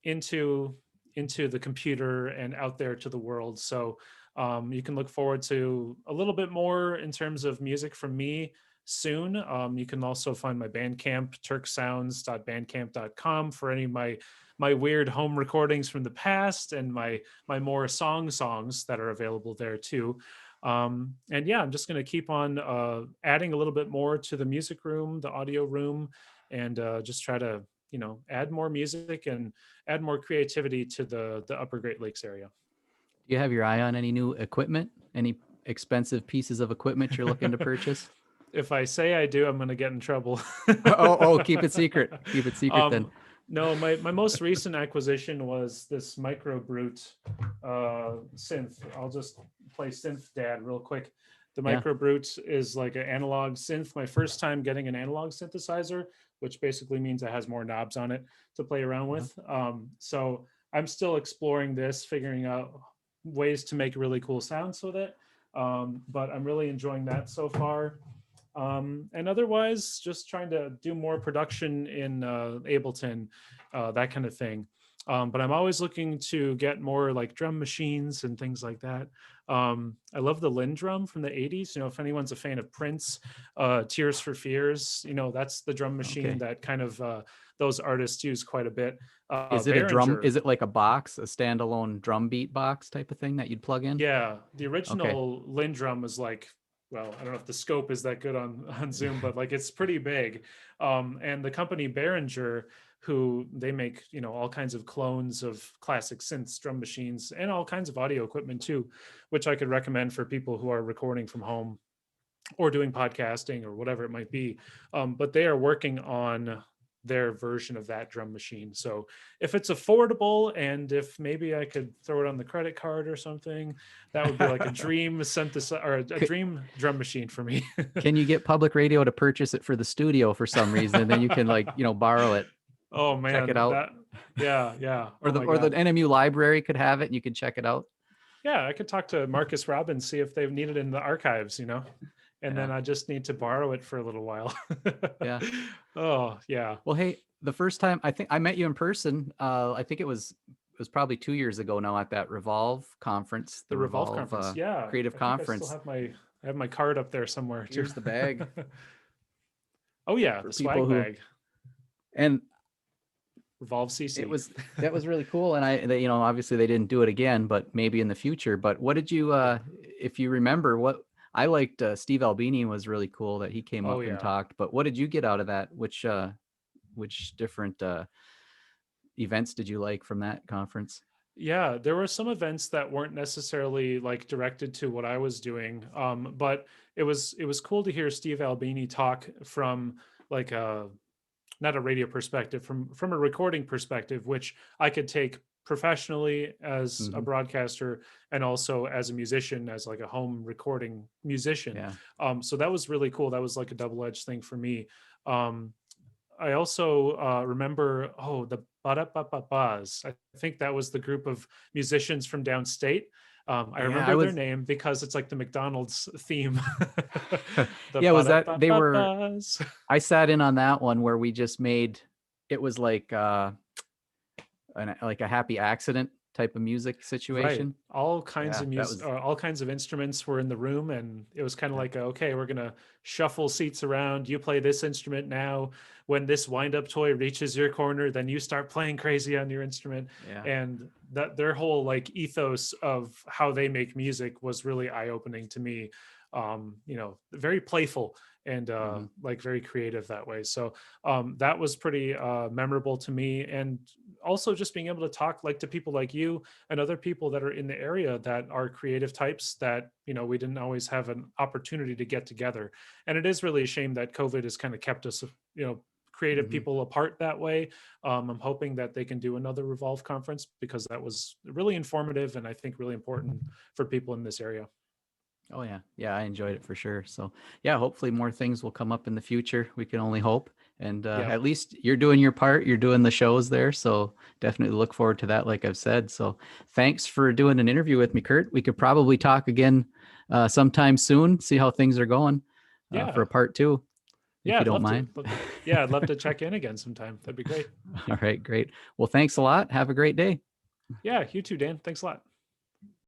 into the computer and out there to the world. So you can look forward to a little bit more in terms of music from me soon. You can also find my Bandcamp, turksounds.bandcamp.com, for any of my weird home recordings from the past, and my more songs that are available there too. And yeah, I'm just going to keep on adding a little bit more to the music room, the audio room, and just try to add more music and add more creativity to the Upper Great Lakes area. Do you have your eye on any new equipment? Any expensive pieces of equipment you're looking to purchase? If I say I do, I'm going to get in trouble. Oh, keep it secret. Keep it secret then. No, my most recent acquisition was this Micro Brute synth. I'll just play Synth Dad real quick. The Yeah. Micro Brute is like an analog synth. My first time getting an analog synthesizer, which basically means it has more knobs on it to play around with. So I'm still exploring this, figuring out ways to make really cool sounds with it. But I'm really enjoying that so far. And otherwise, just trying to do more production in Ableton, that kind of thing. But I'm always looking to get more like drum machines and things like that. I love the Linn drum from the 80s. If anyone's a fan of Prince, Tears for Fears, that's the drum machine Okay. that kind of those artists use quite a bit. Is it a drum? Behringer. Is it like a box, a standalone drum beat box type of thing that you'd plug in? Yeah, the Okay. original Linn drum is like, well, I don't know if the scope is that good on Zoom, but like it's pretty big. And the company Behringer, who they make all kinds of clones of classic synths, drum machines, and all kinds of audio equipment too, which I could recommend for people who are recording from home or doing podcasting or whatever it might be. But they are working on their version of that drum machine. So if it's affordable, and if maybe I could throw it on the credit card or something, that would be like a dream synthesizer, or a dream drum machine for me. Can you get public radio to purchase it for the studio for some reason, and then you can borrow it, Oh check it man, out, that yeah. or Oh the my or the God. NMU library could have it, and you can check it out. Yeah, I could talk to Marcus Robbins, see if they've needed it in the archives, and Yeah. then I just need to borrow it for a little while. Yeah. Oh yeah. Well, hey, the first time I think I met you in person, I think it was probably 2 years ago now at that Revolve conference, the The Revolve Revolve conference. Yeah, Creative I think I still Conference. have my card up there somewhere too. Here's the bag Oh yeah, for the people swag who, bag. and Revolve it CC. was that was really cool. And obviously they didn't do it again, but maybe in the future. But what did you Yeah. if you remember, what I liked, Steve Albini was really cool that he came Oh up and yeah. talked. But what did you get out of that? Which different events did you like from that conference? Yeah, there were some events that weren't necessarily like directed to what I was doing, but it was cool to hear Steve Albini talk from like a not a radio perspective, from a recording perspective, which I could take professionally as a Hmm. broadcaster and also as a musician, as like a home recording musician. Yeah. So that was really cool. That was like a double-edged thing for me. Um, I also remember, oh, the Ba-da-ba-ba-bas. I think that was the group of musicians from downstate. I Yeah, I remember their was. name because it's like the McDonald's theme. The Yeah, was that they were? Ba-da-ba-ba-bas. I sat in on that one where we just made it was like like a happy accident type of music Right. situation. All kinds Yeah, of that music, was. all kinds of instruments were in the room, and it was kind of Yeah, like, okay, we're gonna shuffle seats around. You play this instrument now. When this wind-up toy reaches your corner, then you start playing crazy on your instrument. yeah. And that their whole like ethos of how they make music was really eye-opening to me. Very playful and Hmm. like very creative that way. So that was pretty memorable to me, and also just being able to talk like to people like you and other people that are in the area that are creative types that we didn't always have an opportunity to get together. And it is really a shame that COVID has kind of kept us creative Hmm. people apart that way. I'm hoping that they can do another Revolve conference because that was really informative and I think really important for people in this area. Oh yeah, yeah. I enjoyed it for sure. So yeah, hopefully more things will come up in the future. We can only hope. And Yeah. at least you're doing your part. You're doing the shows there. So definitely look forward to that. Like I've said. So thanks for doing an interview with me, Kurt. We could probably talk again sometime soon. See how things are going for Yeah. a part two, if Yeah, you I'd don't love to. mind. Yeah, I'd love to check in again sometime. That'd be great. All right, great. Well, thanks a lot. Have a great day. Yeah, you too, Dan. Thanks a lot.